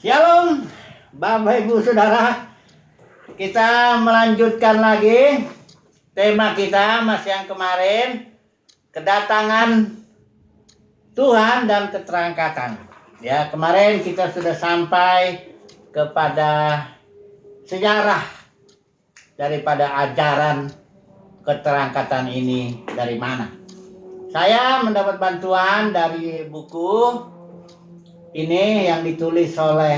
Shalom, Bapak Ibu Saudara. Kita melanjutkan lagi tema kita masih yang kemarin, kedatangan Tuhan dan keterangkatan. Ya, kemarin kita sudah sampai kepada sejarah daripada ajaran keterangkatan ini dari mana. Saya mendapat bantuan dari buku ini yang ditulis oleh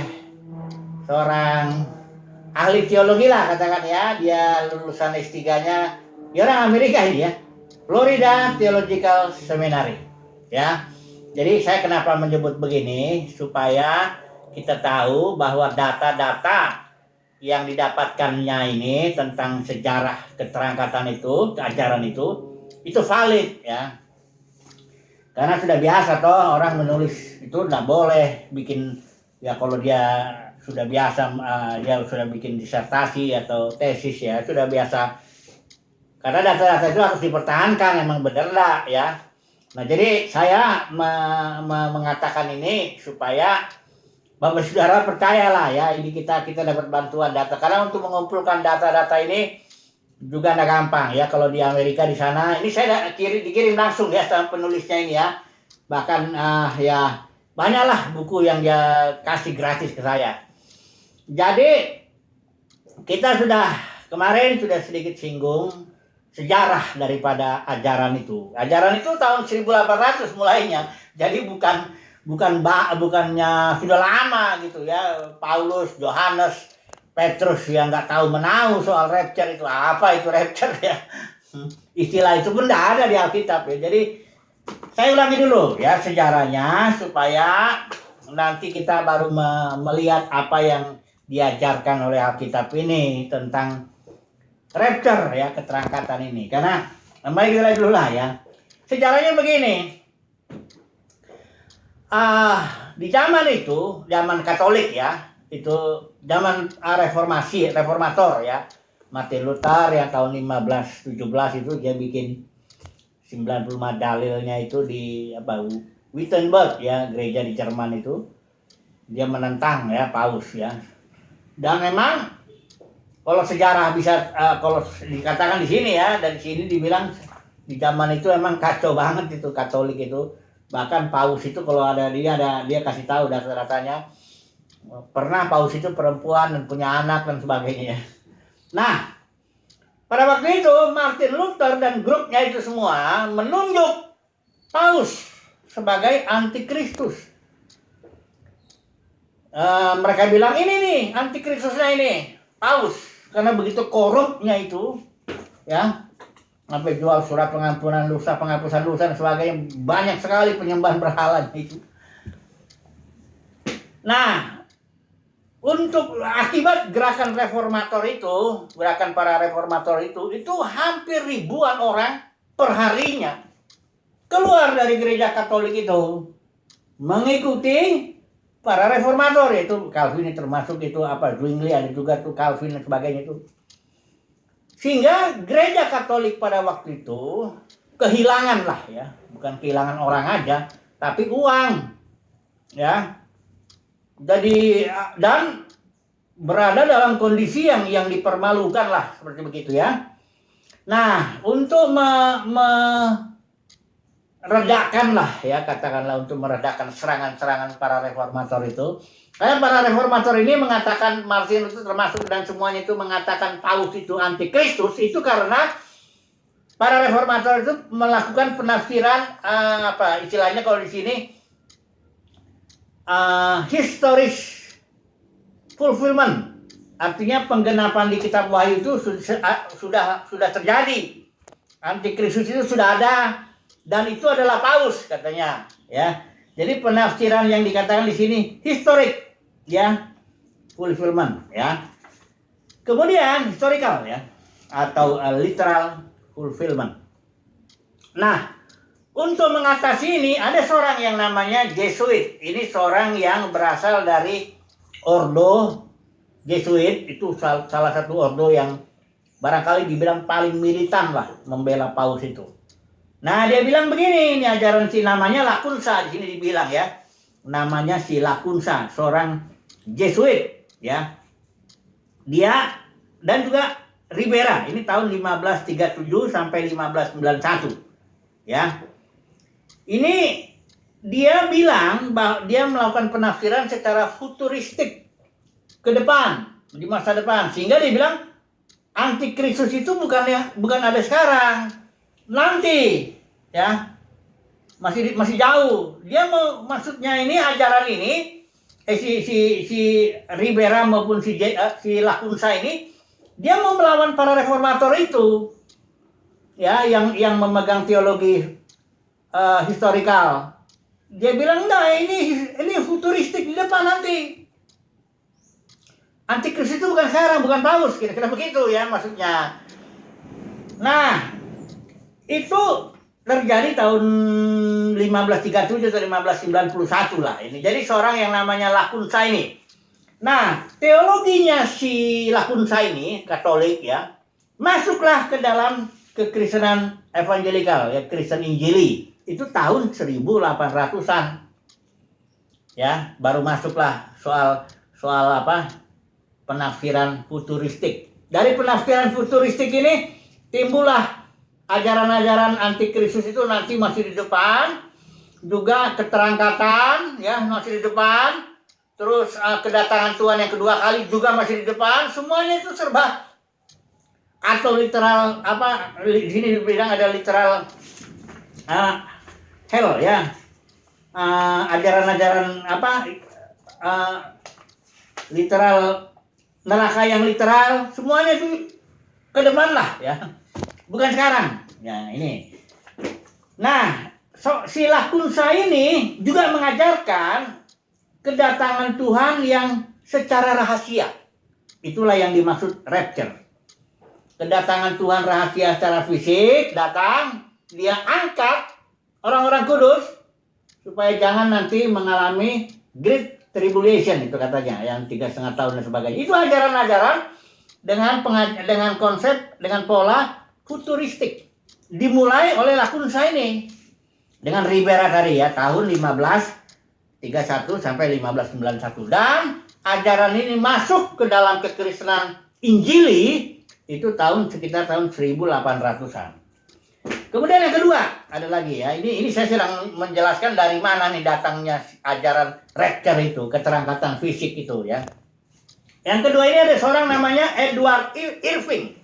seorang ahli teologi lah, katakan ya. Dia lulusan S3-nya, dia orang Amerika ini ya, Florida Theological Seminary ya. Jadi saya kenapa menyebut begini, supaya kita tahu bahwa data-data yang didapatkannya ini tentang sejarah keterangkatan itu, ajaran itu valid ya. Karena sudah biasa toh orang menulis itu nggak boleh bikin ya, kalau dia sudah biasa dia sudah bikin disertasi atau tesis ya, sudah biasa. Karena data-data itu harus dipertahankan, emang benar lah ya. Nah, jadi saya mengatakan ini supaya Bapak Saudara percayalah ya, ini kita dapat bantuan data. Karena untuk mengumpulkan data-data ini juga nggak gampang ya. Kalau di Amerika di sana, ini saya dikirim langsung ya sama penulisnya ini ya. Bahkan ya banyaklah buku yang dia kasih gratis ke saya. Jadi kita kemarin sudah sedikit singgung sejarah daripada ajaran itu. Ajaran itu tahun 1800 mulainya. Jadi bukannya sudah lama gitu ya. Paulus, Yohanes, Petrus yang nggak tahu menahu soal rapture itu. Apa itu rapture ya? Istilah itu pun nggak ada di Alkitab ya. Jadi saya ulangi dulu ya sejarahnya, supaya nanti kita baru melihat apa yang diajarkan oleh Alkitab ini tentang rapture ya, keterangkatan ini. Karena mari kita dulu lah ya. Sejarahnya begini. Di zaman itu, zaman Katolik ya, itu zaman reformator ya. Martin Luther yang tahun 1517 itu dia bikin 95 dalilnya itu di Wittenberg ya, gereja di Jerman itu. Dia menentang ya Paus ya. Dan memang kalau sejarah bisa kalau dikatakan di sini ya, dari sini dibilang di zaman itu emang kacau banget itu Katolik itu. Bahkan Paus itu kalau dia kasih tahu data-datanya, pernah Paus itu perempuan dan punya anak dan sebagainya. Nah, pada waktu itu Martin Luther dan grupnya itu semua menunjuk Paus sebagai antikristus. Mereka bilang ini nih antikristusnya ini Paus, karena begitu korupnya itu ya. Sampai jual surat pengampunan dosa, penghapusan dosa dan sebagainya, banyak sekali penyembahan berhala itu. Nah, untuk akibat gerakan reformator itu, gerakan para reformator itu hampir ribuan orang perharinya keluar dari gereja Katolik itu mengikuti para reformator, yaitu Calvin termasuk itu Zwingli, ada juga tuh Calvin dan sebagainya itu. Sehingga gereja Katolik pada waktu itu kehilangan lah ya, bukan kehilangan orang aja, tapi uang ya. Jadi dan berada dalam kondisi yang dipermalukan lah, seperti begitu ya. Nah, untuk meredakan lah ya, katakanlah untuk meredakan serangan-serangan para reformator itu. Karena para reformator ini mengatakan, Martin itu termasuk dan semuanya itu mengatakan Paus itu antikristus, itu karena para reformator itu melakukan penafsiran istilahnya kalau di sini historis fulfillment, artinya penggenapan di kitab Wahyu itu sudah terjadi. Antikristus itu sudah ada dan itu adalah Paus katanya ya. Jadi penafsiran yang dikatakan di sini historik ya, fulfillment ya. Kemudian historical ya, atau literal fulfillment. Nah, untuk mengatasi ini ada seorang yang namanya Jesuit. Ini seorang yang berasal dari ordo Jesuit, itu salah satu ordo yang barangkali dibilang paling militan lah membela Paus itu. Nah, dia bilang begini, ini ajaran namanya Lacunza di sini dibilang ya. Namanya si Lacunza, seorang Jesuit, ya. Dia dan juga Ribera, ini tahun 1537 sampai 1591, ya. Ini dia bilang bahwa dia melakukan penafsiran secara futuristik ke depan, di masa depan, sehingga dia bilang antikristus itu bukan ada sekarang, nanti, ya. Masih jauh. Dia maksudnya ini ajaran ini si Ribera maupun si Lacunza ini dia mau melawan para reformator itu, ya, yang memegang teologi historikal. Dia bilang nah ini futuristik di depan nanti. Antikristus itu bukan sekarang, bukan Paulus, kira-kira begitu ya maksudnya. Nah, itu terjadi tahun 1537 atau 1591 lah ini. Jadi seorang yang namanya Lacunza ini. Nah, teologinya si Lacunza ini, Katolik ya, masuklah ke dalam kekristenan evangelikal, ya, Kristen Injili. Itu tahun 1800-an. Ya, baru masuklah soal apa? Penafsiran futuristik. Dari penafsiran futuristik ini timbullah ajaran-ajaran antikristus itu nanti masih di depan, juga keterangkatan ya masih di depan, terus kedatangan Tuhan yang kedua kali juga masih di depan, semuanya itu serba atau literal apa di sini dibilang ada literal hell ya, ajaran-ajaran apa literal neraka yang literal, semuanya itu ke depan lah ya. Bukan sekarang. Ya, ini. Nah, si Lacunza ini juga mengajarkan kedatangan Tuhan yang secara rahasia. Itulah yang dimaksud rapture. Kedatangan Tuhan rahasia secara fisik, datang, dia angkat orang-orang kudus supaya jangan nanti mengalami great tribulation, itu katanya, yang 3,5 tahun dan sebagainya. Itu ajaran-ajaran dengan konsep, dengan pola futuristik. Dimulai oleh Lacunza ini dengan Ribera tadi ya, tahun 1531 sampai 1591. Dan ajaran ini masuk ke dalam kekristenan Injili itu sekitar tahun 1800-an. Kemudian yang kedua ada lagi ya, ini saya sedang menjelaskan dari mana nih datangnya ajaran rapture itu, keterangkatan fisik itu ya. Yang kedua ini ada seorang namanya Edward Irving.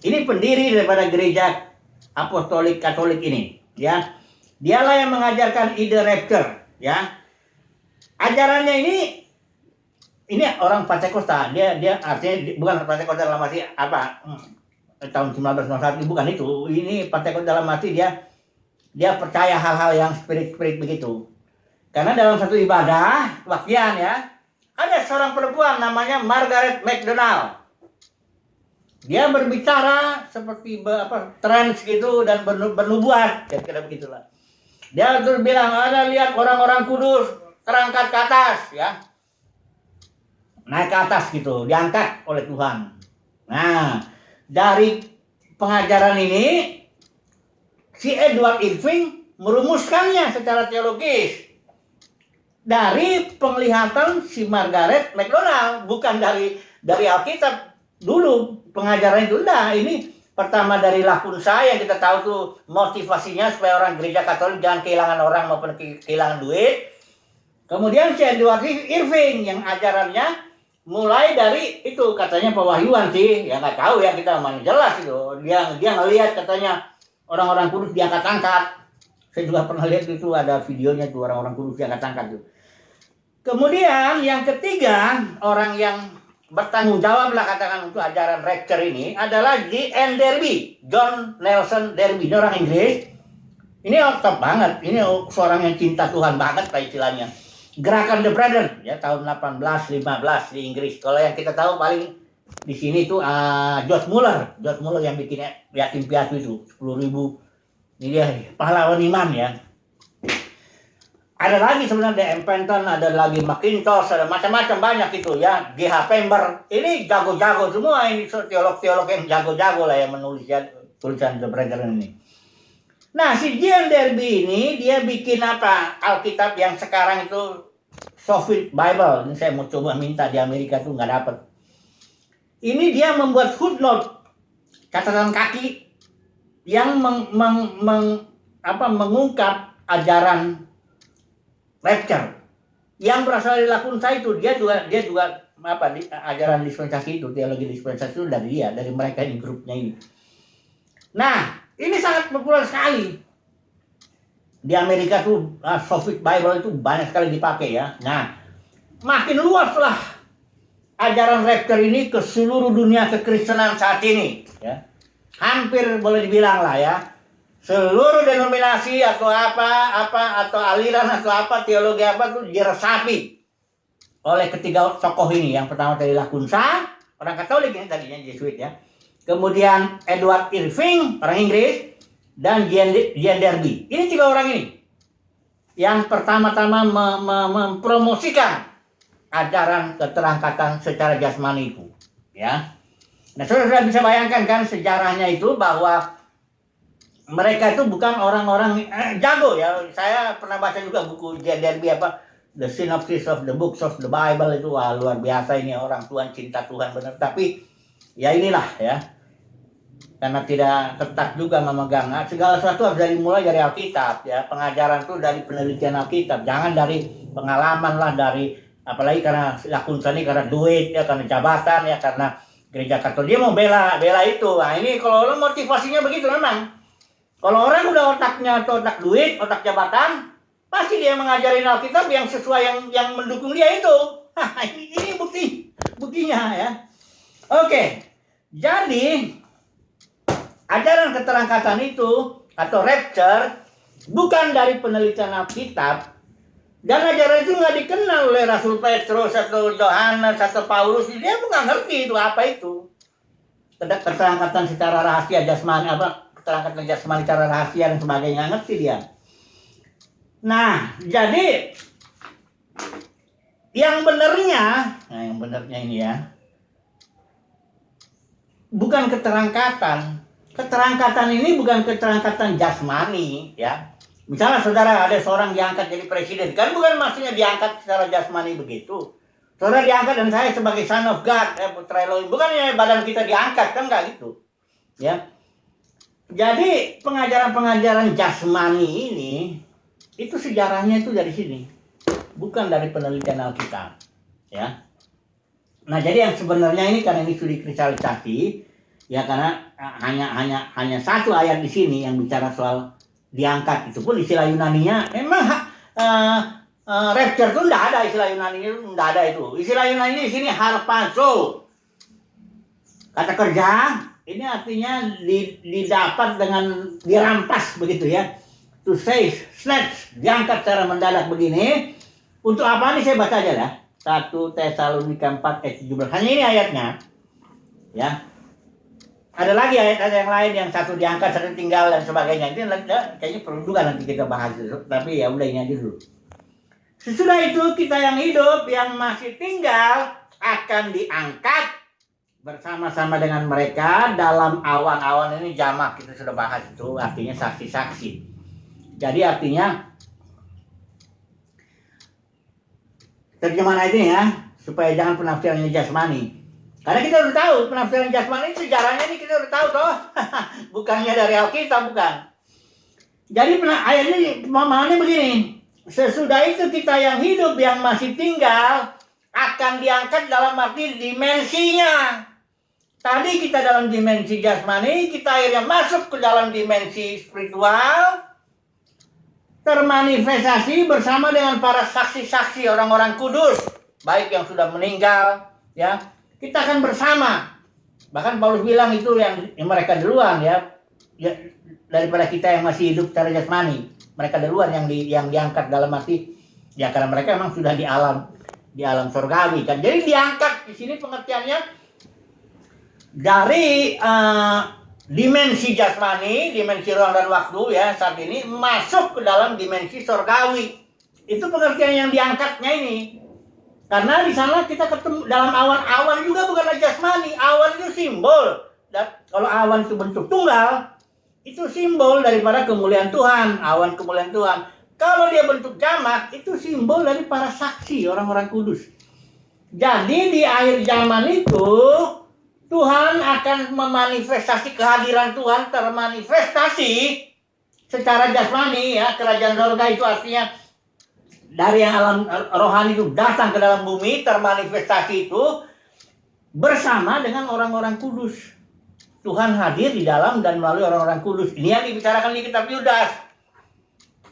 Ini pendiri daripada gereja apostolik Katolik ini ya. Dialah yang mengajarkan ide rapture ya. Ajarannya ini orang Pentakosta, dia artinya bukan Pentakosta dalam arti apa tahun 1991, bukan itu. Ini Pentakosta dalam arti dia percaya hal-hal yang spirit begitu. Karena dalam satu ibadah waktian ya, ada seorang perempuan namanya Margaret MacDonald. Dia berbicara seperti trans gitu dan bernubuat, kira-kira begitulah. Dia terus bilang, ada lihat orang-orang kudus terangkat ke atas ya. Naik ke atas gitu, diangkat oleh Tuhan. Nah, dari pengajaran ini si Edward Irving merumuskannya secara teologis dari penglihatan si Margaret MacDonald, bukan dari Alkitab dulu pengajaran itu. Nah, ini pertama dari Lacunza yang kita tahu tuh motivasinya supaya orang gereja Katolik jangan kehilangan orang maupun kehilangan duit. Kemudian si Edward Irving yang ajarannya mulai dari itu katanya pewahyuan sih, ya nggak tahu ya kita mana jelas itu. Dia ngelihat katanya orang-orang kudus diangkat-angkat. Saya juga pernah lihat itu ada videonya tuh orang-orang kudus diangkat-angkat tuh. Kemudian yang ketiga orang yang bertanggung jawab lah katakan untuk ajaran rapture ini adalah J.N. Derby, John Nelson Derby, ini orang Inggris. Ini top banget, ini seorang yang cinta Tuhan banget lah istilahnya. Gerakan The Brethren ya tahun 1815 di Inggris. Kalau yang kita tahu paling di sini tuh George Muller yang bikin yatim piatu itu 10.000. Ini dia pahlawan iman ya. Ada lagi sebenarnya M. Penton, ada lagi Mackintosh, ada macam-macam banyak itu ya. G.H. Pember, ini jago-jago semua, ini teolog-teolog yang jago-jago lah yang menulis tulisan The Brethren ini. Nah, si J.N. Derby ini dia bikin apa? Alkitab yang sekarang itu Soviet Bible. Ini saya mau coba minta di Amerika tuh nggak dapet. Ini dia membuat footnote, catatan kaki yang mengungkap ajaran rapture yang berasal dari Lakunsa itu. Dia juga ajaran dispensasi itu, teologi dispensasi itu dari mereka di grupnya ini. Nah, ini sangat populer sekali di Amerika tuh. Soviet Bible itu banyak sekali dipakai ya. Nah, makin luas lah ajaran rapture ini ke seluruh dunia kekristenan saat ini ya. Hampir boleh dibilang lah ya, seluruh denominasi atau atau aliran atau teologi tuh diresapi oleh ketiga tokoh ini. Yang pertama dari Lakunsa, orang Katolik ini tadinya Jesuit ya. Kemudian Edward Irving, orang Inggris, dan Jean Derby. Ini tiga orang ini yang pertama-tama mempromosikan ajaran keterangkatan secara jasmani itu ya. Nah, saudara bisa bayangkan kan sejarahnya itu, bahwa mereka itu bukan orang-orang jago ya. Saya pernah baca juga buku Jean Derby The Synopsis of the Books of the Bible itu. Wah, luar biasa ini orang Tuhan, cinta Tuhan benar. Tapi ya inilah ya, karena tidak ketat juga memegang. Segala sesuatu harus mulai dari Alkitab ya. Pengajaran itu dari penelitian Alkitab, jangan dari pengalaman lah, dari apalagi karena Lakunsa ini karena duit ya, karena jabatan ya, karena gereja Katolik dia mau bela itu. Nah, ini kalau orang motivasinya begitu memang. Kalau orang udah otaknya otak duit, otak jabatan, pasti dia mengajarin Alkitab yang sesuai yang mendukung dia itu. Ini buktinya ya. Oke. Jadi ajaran keterangkatan itu atau rapture bukan dari penelitian Alkitab, dan ajaran itu nggak dikenal oleh Rasul Petrus atau Yohanes atau Paulus. Dia nggak ngerti itu apa itu. Keterangkatan secara rahasia jasmani, keterangkatan jasmani secara rahasia dan sebagainya, nggak ngerti dia. Nah, jadi yang benernya ini ya, bukan keterangkatan. Keterangkatan ini bukan keterangkatan jasmani ya. Misalnya saudara ada seorang diangkat jadi presiden, kan bukan maksudnya diangkat secara jasmani begitu. Saudara diangkat dan saya sebagai son of God, putra Elohim, bukannya badan kita diangkat, kan enggak gitu. Ya. Jadi pengajaran-pengajaran jasmani ini itu sejarahnya itu dari sini, bukan dari penelitian Alkitab, ya. Nah, jadi yang sebenarnya ini karena ini sudah dikristalisasi, ya, karena hanya satu ayat di sini yang bicara soal diangkat. Itu pun istilah Yunaninya memang rapture itu enggak ada, istilah Yunani itu enggak ada itu. Istilah Yunani di sini harpazo. Kata kerja ini artinya didapat dengan dirampas begitu ya. To say, snatch, diangkat secara mendadak begini. Untuk apa nih, saya baca aja ya. 1 Tesalonika 4 ayat 17. Hanya ini ayatnya. Ya. Ada lagi ayat yang lain, yang satu diangkat, satu tinggal dan sebagainya. Itu kayaknya perlu juga nanti kita bahas itu. Tapi ya udah ini aja dulu. Sesudah itu kita yang hidup, yang masih tinggal akan diangkat bersama-sama dengan mereka dalam awan-awan. Ini jamak, kita sudah bahas itu, artinya saksi-saksi. Jadi artinya terjemahan ini ya, supaya jangan penafsirannya jasmani. Karena kita udah tahu penafsiran jasmani sejarahnya ini kita udah tahu toh. Bukannya dari Alkitab, bukan. Jadi ayat ini pemahamannya begini. Sesudah itu kita yang hidup, yang masih tinggal akan diangkat dalam arti dimensinya. Tadi kita dalam dimensi jasmani, kita akhirnya masuk ke dalam dimensi spiritual, termanifestasi bersama dengan para saksi-saksi orang-orang kudus, baik yang sudah meninggal, ya. Kita akan bersama. Bahkan Paulus bilang itu yang mereka duluan ya, daripada kita yang masih hidup secara jasmani. Mereka duluan yang diangkat dalam arti ya, karena mereka memang sudah di alam surgawi kan. Jadi diangkat di sini pengertiannya dari dimensi jasmani, dimensi ruang dan waktu ya saat ini masuk ke dalam dimensi surgawi. Itu pengertian yang diangkatnya ini. Karena di sana kita ketemu dalam awan-awan juga, bukanlah jasmani. Awan itu simbol. Dan kalau awan itu bentuk tunggal, itu simbol daripada kemuliaan Tuhan. Awan kemuliaan Tuhan. Kalau dia bentuk jamak, itu simbol dari para saksi, orang-orang kudus. Jadi di akhir zaman itu, Tuhan akan memanifestasi kehadiran Tuhan, termanifestasi secara jasmani, ya. Kerajaan surga itu artinya dari yang alam rohani itu datang ke dalam bumi, termanifestasi itu bersama dengan orang-orang kudus. Tuhan hadir di dalam dan melalui orang-orang kudus. Ini yang dibicarakan di kitab Yudas.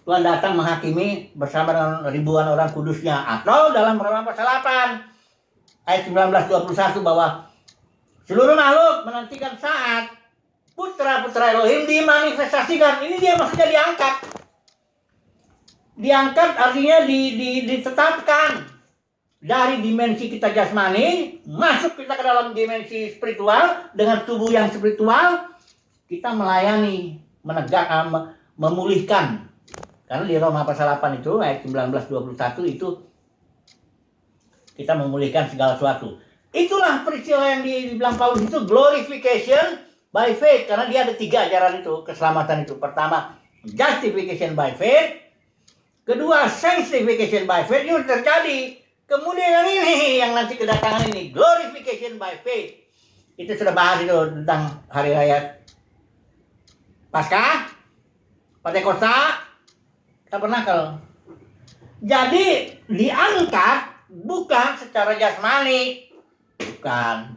Tuhan datang menghakimi bersama dengan ribuan orang kudusnya. Atau dalam Roma pasal 8 ayat 19-21 bahwa seluruh makhluk menantikan saat putra-putra Elohim dimanifestasikan. Ini dia maksudnya diangkat. Diangkat artinya ditetapkan dari dimensi kita jasmani, masuk kita ke dalam dimensi spiritual dengan tubuh yang spiritual, kita melayani, menegakkan, memulihkan. Karena di Roma pasal 8 itu ayat 19-21 itu kita memulihkan segala sesuatu. Itulah peristiwa yang dibilang Paulus itu glorification by faith, karena dia ada 3 ajaran itu, keselamatan itu. Pertama, justification by faith. Kedua, sanctification by faith. Itu terjadi. Kemudian yang ini, yang nanti kedatangan ini, glorification by faith. Itu sudah bahas itu tentang hari raya Paskah, Pentakosta, Tabernakel. Jadi diangkat bukan secara jasmani, bukan,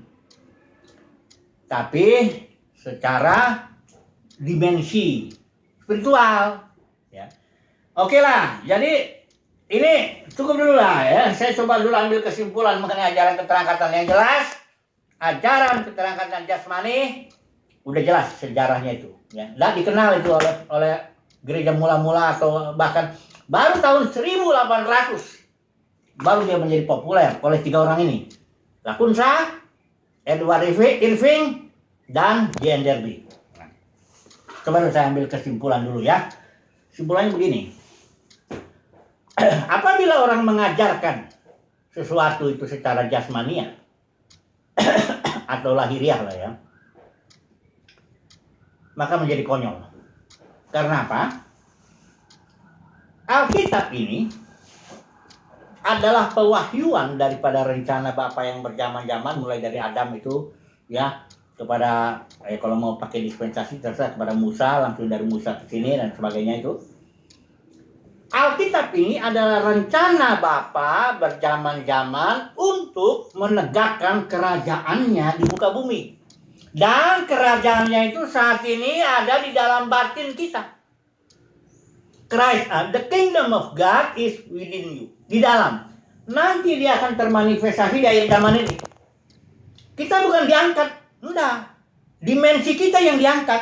tapi secara dimensi spiritual, ya. Oke lah, jadi ini cukup dulu lah, ya. Saya coba dulu ambil kesimpulan mengenai ajaran keterangkatan yang jelas. Ajaran keterangkatan jasmani udah jelas sejarahnya itu, ya. Nggak dikenal itu oleh gereja mula-mula atau bahkan baru tahun 1800 baru dia menjadi populer oleh 3 orang ini. Lacunza, Edward Irving, dan J.N. Derby. Nah, coba saya ambil kesimpulan dulu, ya. Kesimpulannya begini. Apabila orang mengajarkan sesuatu itu secara jasmania atau lahiriah lah, ya, maka menjadi konyol. Karena apa? Alkitab ini adalah pewahyuan daripada rencana Bapa yang berjaman-jaman, mulai dari Adam itu, ya, kepada kalau mau pakai dispensasi terserah, kepada Musa, langsung dari Musa ke sini dan sebagainya itu. Alkitab ini adalah rencana Bapa berjaman-jaman untuk menegakkan kerajaannya di muka bumi. Dan kerajaannya itu saat ini ada di dalam batin kita. Christ, the kingdom of God is within you. Di dalam. Nanti dia akan termanifestasi di akhir zaman ini. Kita bukan diangkat. Enggak. Dimensi kita yang diangkat.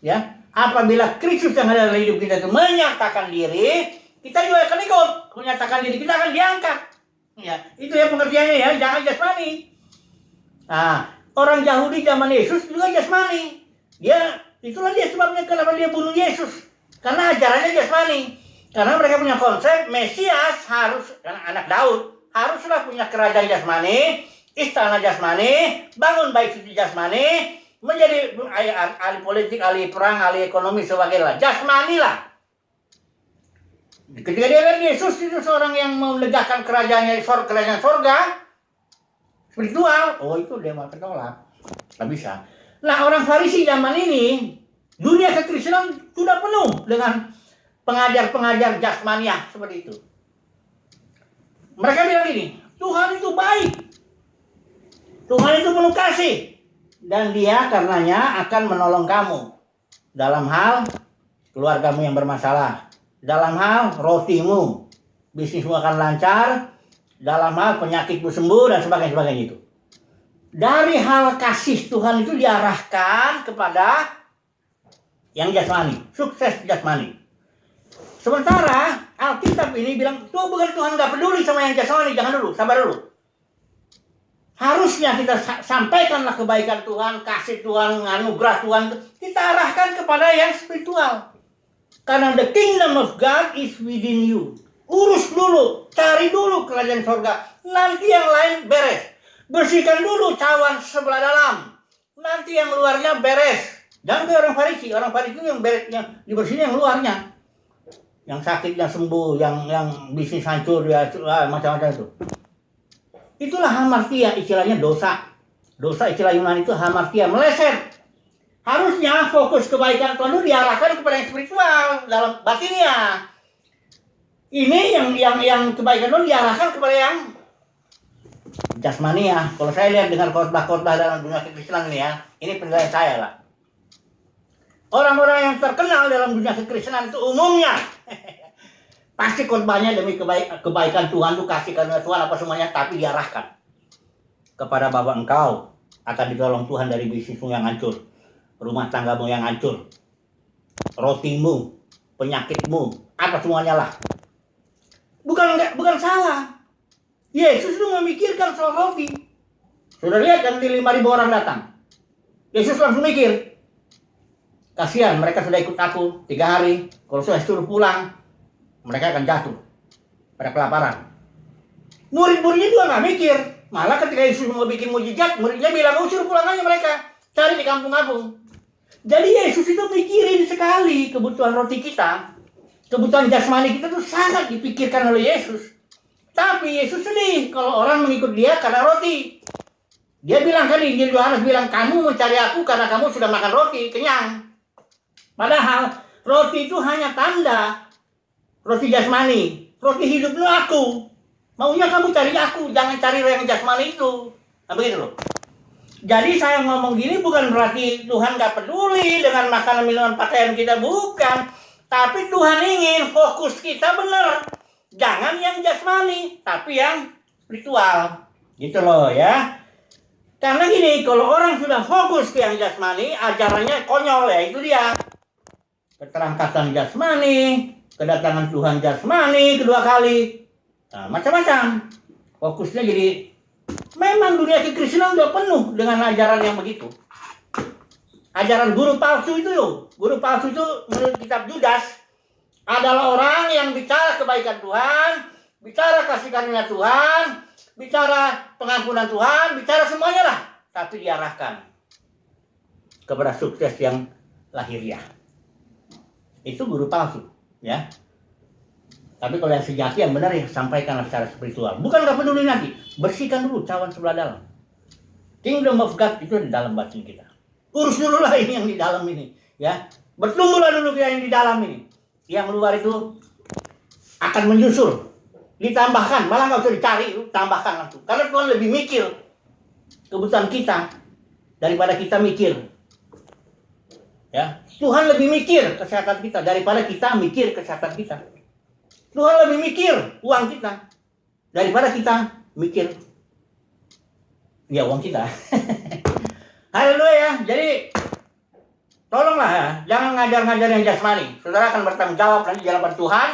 Ya. Apabila Kristus yang ada dalam hidup kita itu menyatakan diri, kita juga akan ikut menyatakan diri. Kita akan diangkat. Ya. Itu ya pengertiannya, ya. Jangan jasmani. Nah, orang Yahudi zaman Yesus juga jasmani. Itulah dia sebabnya kenapa dia bunuh Yesus. Karena ajarannya jasmani. Karena mereka punya konsep Mesias harus, karena anak Daud, haruslah punya kerajaan jasmani, istana jasmani, bangun bait suci jasmani, menjadi ahli politik, ahli perang, ahli ekonomi, sebagainya. Jasmani lah. Ketika dia lihat Yesus itu seorang yang menegakkan kerajaannya, kerajaan sorga, spiritual, itu dia mau tolak. Nggak bisa. Nah, orang Farisi zaman ini, dunia kekristenan sudah penuh dengan pengajar-pengajar jasmaniah seperti itu. Mereka bilang gini, Tuhan itu baik. Tuhan itu penuh kasih. Dan dia karenanya akan menolong kamu. Dalam hal keluargamu yang bermasalah. Dalam hal rotimu. Bisnismu akan lancar. Dalam hal penyakitmu sembuh dan sebagainya itu. Dari hal kasih Tuhan itu diarahkan kepada yang jasmani, sukses jasmani. Sementara Alkitab ini bilang, bukan Tuhan nggak peduli sama yang jasmani, jangan dulu, sabar dulu. Harusnya kita sampaikanlah kebaikan Tuhan, kasih Tuhan, anugerah Tuhan, kita arahkan kepada yang spiritual. Karena the kingdom of God is within you. Urus dulu, cari dulu kerajaan surga, nanti yang lain beres. Bersihkan dulu cawan sebelah dalam, nanti yang luarnya beres. Dan ke orang Farisi itu yang beresnya, dibersihin yang luarnya. yang sakitnya sembuh, yang bisnis hancur, ya macam-macam itu. Itulah hamartia, istilahnya dosa. Dosa istilah Yunani itu hamartia, meleset. Harusnya fokus kebaikan Tuhan itu diarahkan kepada yang spiritual dalam batinnya. Ini yang kebaikan Tuhan diarahkan kepada yang jasmani ya. Kalau saya lihat dengan khotbah-khotbah dalam dunia kekristenan ini ya, ini penilaian saya lah. Orang-orang yang terkenal dalam dunia kekristenan itu umumnya pasti khotbahnya demi kebaikan Tuhan, tuh kasih karunia Tuhan apa semuanya, tapi diarahkan kepada bahwa engkau akan ditolong Tuhan dari bisnismu yang hancur, rumah tanggamu yang hancur, rotimu, penyakitmu, apa semuanya lah. Bukan salah. Yesus itu memikirkan soal roti. Sudah lihat kan di 5.000 orang datang. Yesus langsung mikir, kasihan mereka sudah ikut aku 3 hari. Kalau saya suruh pulang, mereka akan jatuh pada kelaparan. Murid-muridnya juga nggak mikir. Malah ketika Yesus mau bikin mujizat, muridnya bilang, suruh pulang aja mereka, cari di kampung-kampung. Jadi Yesus itu mikirin sekali kebutuhan roti kita. Kebutuhan jasmani kita tuh sangat dipikirkan oleh Yesus. Tapi Yesus sedih kalau orang mengikut dia karena roti. Dia bilang kan, Injil Yohanes bilang, kamu mencari aku karena kamu sudah makan roti, kenyang. Padahal roti itu hanya tanda. Roti jasmani. Roti hidup itu aku. Maunya kamu cari aku, jangan cari yang jasmani itu. Nah begitu loh. Jadi saya ngomong gini bukan berarti Tuhan gak peduli dengan makanan, minuman, pakaian kita, bukan. Tapi Tuhan ingin fokus kita benar. Jangan yang jasmani, tapi yang spiritual. Gitu loh ya. Karena gini, kalau orang sudah fokus ke yang jasmani, ajarannya konyol ya, itu dia. Keterangkatan jasmani, kedatangan Tuhan jasmani kedua kali. Nah, macam-macam. Fokusnya jadi, memang dunia kekristenan udah penuh dengan ajaran yang begitu. Ajaran guru palsu itu loh. Guru palsu itu menurut kitab Judas adalah orang yang bicara kebaikan Tuhan, bicara kasih karunia Tuhan, bicara pengampunan Tuhan, bicara semuanya lah. Tapi diarahkan kepada sukses yang lahiriah. Itu guru palsu. Ya. Tapi kalau yang sejati yang benar ya sampaikanlah secara spiritual. Bukan gak peduli nanti. Bersihkan dulu cawan sebelah dalam. Kingdom of God itu di dalam batin kita. Urus dulu lah ini yang di dalam ini. Ya, bertumbuhlah dulu yang di dalam ini. Yang luar itu akan menyusul. Ditambahkan. Malah gak usah dicari. Tambahkan langsung. Karena Tuhan lebih mikir kebutuhan kita daripada kita mikir. Ya, Tuhan lebih mikir kesehatan kita daripada kita mikir kesehatan kita. Tuhan lebih mikir uang kita daripada kita mikir ya uang kita. Haleluya ya. Jadi tolonglah ya, jangan ngajar-ngajar yang jasmani. Saudara akan bertanggung jawab nanti di hadapan Tuhan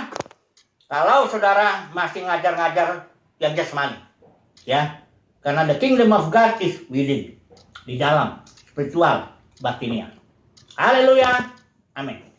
kalau saudara masih ngajar-ngajar yang jasmani. Ya. Karena the kingdom of God is within, di dalam spiritual batinnya. Haleluya. Amin.